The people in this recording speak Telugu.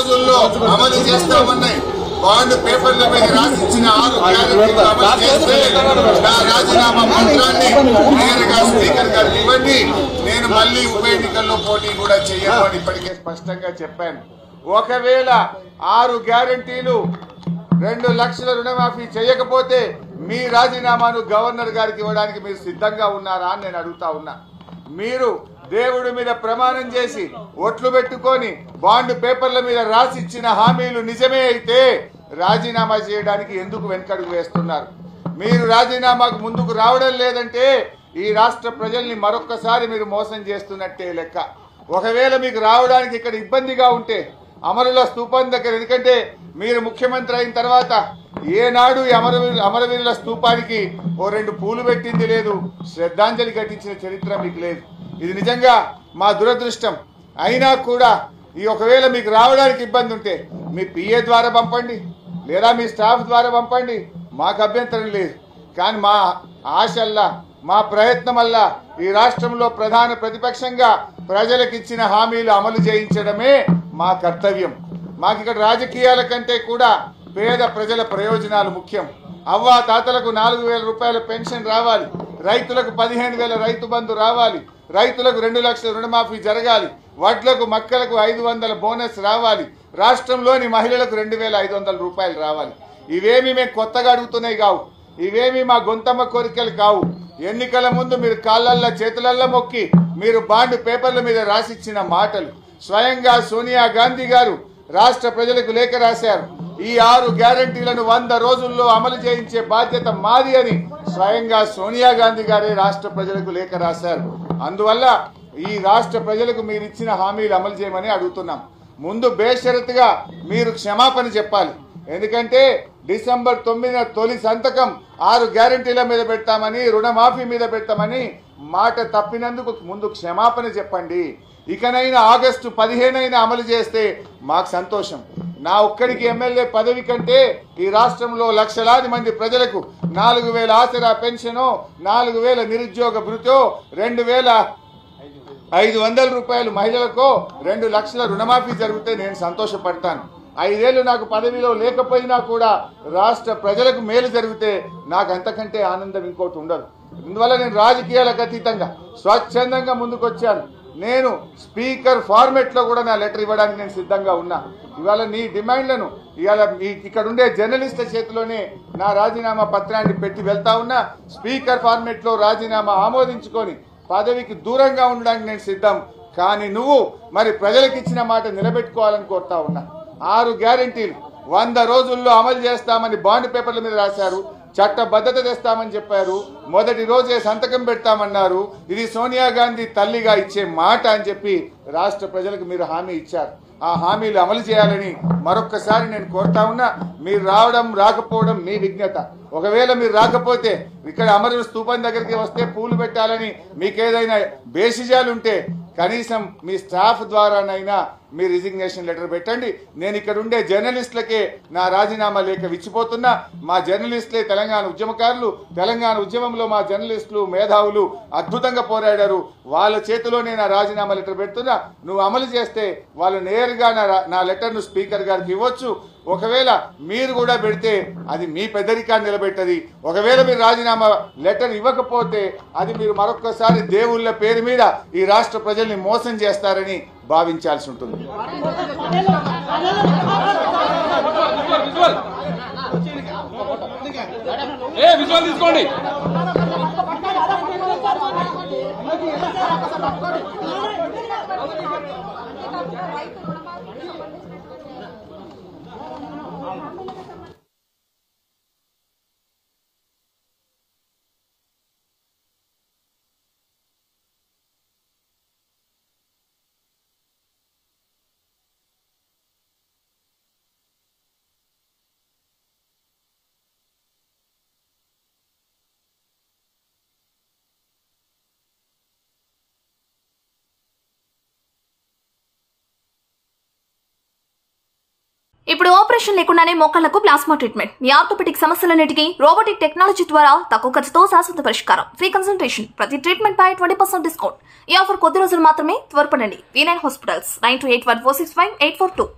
రోజుల్లో అమలు చేస్తామన్నాయి. బాండ్ పేపర్ల మీద రాసిచ్చిన 6 గ్యారెంటీలు అమలు చేస్తే నా రాజీనామా పత్రాన్ని నేరుగా స్పీకర్ గారికి ఇవ్వండి. నేను మళ్ళీ ఉప ఎన్నికల్లో పోటీ కూడా చెయ్యను అని ఇప్పటికే స్పష్టంగా చెప్పాను. ఒకవేళ 6 గ్యారెంటీలు 2 లక్షల రుణమాఫీ చేయకపోతే మీ రాజీనామాను గవర్నర్ గారికి ఇవ్వడానికి మీరు సిద్ధంగా ఉన్నారా అని నేను అడుగుతా ఉన్నా. మీరు దేవుడి మీద ప్రమాణం చేసి ఒట్లు పెట్టుకొని బాండ్ పేపర్ల మీద రాసిచ్చిన హామీలు నిజమే అయితే రాజీనామా చేయడానికి ఎందుకు వెనకడుగు వేస్తున్నారు? మీరు రాజీనామాకు ముందుకు రావడం లేదంటే ఈ రాష్ట్ర ప్రజల్ని మరొక్కసారి మీరు మోసం చేస్తున్నట్టే లెక్క. ఒకవేళ మీకు రావడానికి ఇక్కడ ఇబ్బందిగా ఉంటే అమరుల స్తూపం దగ్గర, ఎందుకంటే మీరు ముఖ్యమంత్రి అయిన తర్వాత ఏనాడు ఈ అమరవీరుల స్తూపానికి 2 పూలు పెట్టింది లేదు, శ్రద్ధాంజలి ఘటించిన చరిత్ర మీకు లేదు. ఇది నిజంగా మా దురదృష్టం. అయినా కూడా ఈ ఒకవేళ మీకు రావడానికి ఇబ్బంది ఉంటే మీ పిఏ ద్వారా పంపండి, లేదా మీ స్టాఫ్ ద్వారా పంపండి, మాకు అభ్యంతరం లేదు. కానీ మా ఆశల్లా, మా ప్రయత్నం వల్ల ఈ రాష్ట్రంలో ప్రధాన ప్రతిపక్షంగా ప్రజలకు ఇచ్చిన హామీలు అమలు చేయించడమే మా కర్తవ్యం. మాకు ఇక్కడ రాజకీయాల కంటే కూడా పేద ప్రజల ప్రయోజనాలు ముఖ్యం. అవ్వా తాతలకు 4,000 రూపాయల పెన్షన్ రావాలి, రైతులకు 15,000 రైతు బంధు రావాలి, రైతులకు 2 లక్షల రుణమాఫీ జరగాలి, వడ్లకు మక్కలకు 500 బోనస్ రావాలి, రాష్ట్రంలోని మహిళలకు 2,500 రూపాయలు రావాలి. ఇవేమి మేము కొత్తగా అడుగుతున్నాయి కావు, ఇవేమి మా గొంతమ్మ కోరికలు కావు. ఎన్నికల ముందు మీరు కాళ్ళల్లో చేతులల్లో మొక్కి మీరు బాండ్ పేపర్ల మీద రాసిచ్చిన మాటలు. స్వయంగా సోనియా గాంధీ గారు రాష్ట్ర ప్రజలకు లేఖ రాశారు. ఈ 6 గ్యారెంటీలను 100 రోజుల్లో అమలు చేయించే బాధ్యత మాది అని స్వయంగా సోనియా గాంధీ గారే రాష్ట్ర ప్రజలకు లేఖ రాశారు. అందువల్ల ఈ రాష్ట్ర ప్రజలకు మీరు ఇచ్చిన హామీలు అమలు చేయమని అడుగుతున్నాం. ముందు బేషరతుగా మీరు క్షమాపణ చెప్పాలి. ఎందుకంటే డిసెంబర్ 9న తొలి సంతకం 6 గ్యారెంటీల మీద పెడతామని, రుణమాఫీ మీద పెడతామని మాట తప్పినందుకు ముందు క్షమాపణ చెప్పండి. ఇకనైనా ఆగస్టు 15 అమలు చేస్తే మాకు సంతోషం. నా ఒక్కడికి ఎమ్మెల్యే పదవి కంటే ఈ రాష్ట్రంలో లక్షలాది మంది ప్రజలకు 4,000 ఆసరా పెన్షను, 4,000 నిరుద్యోగ భృతో, 2,500 రూపాయలు మహిళలకు, 2 లక్షల రుణమాఫీ జరిగితే నేను సంతోషపడతాను. 5 ఏళ్ళు నాకు పదవిలో లేకపోయినా కూడా రాష్ట్ర ప్రజలకు మేలు జరిగితే నాకు అంతకంటే ఆనందం ఇంకోటి ఉండదు. అందువల్ల నేను రాజకీయాలకు అతీతంగా స్వచ్ఛందంగా ముందుకొచ్చాను. నేను స్పీకర్ ఫార్మెట్లో కూడా నా లెటర్ ఇవ్వడానికి నేను సిద్ధంగా ఉన్నా. ఇవాళ నీ డిమాండ్లను ఇవాళ ఇక్కడ ఉండే జర్నలిస్టుల చేతిలోనే నా రాజీనామా పత్రాన్ని పెట్టి వెళ్తా ఉన్నా. స్పీకర్ ఫార్మెట్లో రాజీనామా ఆమోదించుకొని పదవికి దూరంగా ఉండడానికి నేను సిద్ధం. కానీ నువ్వు మరి ప్రజలకు ఇచ్చిన మాట నిలబెట్టుకోవాలని కోరుతా ఉన్నా. 6 గ్యారెంటీలు 100 రోజుల్లో అమలు చేస్తామని బాండ్ పేపర్ల మీద రాశారు. చట్టబద్ధత తెస్తామని చెప్పారు. మొదటి రోజే సంతకం పెడతామన్నారు. ఇది సోనియా గాంధీ తల్లిగా ఇచ్చే మాట అని చెప్పి రాష్ట్ర ప్రజలకు మీరు హామీ ఇచ్చారు. ఆ హామీలు అమలు చేయాలని మరొక్కసారి నేను కోరుతా ఉన్నా. మీరు రావడం రాకపోవడం మీ విజ్ఞత. ఒకవేళ మీరు రాకపోతే ఇక్కడ అమరుల స్తూపం దగ్గరికి వస్తే పూలు పెట్టాలని మీకేదైనా బేసిజాలు ఉంటే కనీసం మీ స్టాఫ్ ద్వారానైనా మీ రిజిగ్నేషన్ లెటర్ పెట్టండి. నేను ఇక్కడ ఉండే జర్నలిస్టులకే నా రాజీనామా లేఖ ఇచ్చిపోతున్నా. మా జర్నలిస్టులే తెలంగాణ ఉద్యమకారులు. తెలంగాణ ఉద్యమంలో మా జర్నలిస్టులు మేధావులు అద్భుతంగా పోరాడారు. వాళ్ళ చేతిలోనే నా రాజీనామా లెటర్ పెడుతున్నా. నువ్వు అమలు చేస్తే వాళ్ళు నేరుగా నా లెటర్ను స్పీకర్ గారికి ఇవ్వచ్చు. ఒకవేళ మీరు కూడా పెడితే అది మీ పెద్దరికాన్ని నిలబెట్టది. ఒకవేళ మీరు రాజీనామా లెటర్ ఇవ్వకపోతే అది మీరు మరొక్కసారి దేవుళ్ళ పేరు మీద ఈ రాష్ట్ర ప్రజల్ని మోసం చేస్తారని భావించాల్సి ఉంటుంది. తీసుకోండి. ఇప్పుడు ఆపరేషన్ లేకుండానే మోకాళ్లకు ప్లాస్మా ట్రీట్మెంట్. మీ ఆర్థోపెడిక్ సమస్యలన్నిటికీ రోబోటిక్ టెక్నాలజీ ద్వారా తక్కువ ఖర్చుతో శాశ్వత పరిష్కారం. Free consultation. ప్రతి ట్రీట్మెంట్ పై 20% డిస్కౌంట్. ఈ ఆఫర్ కొద్ది రోజులు మాత్రమే. త్వరపడండి. V9 hospitals 9281465842.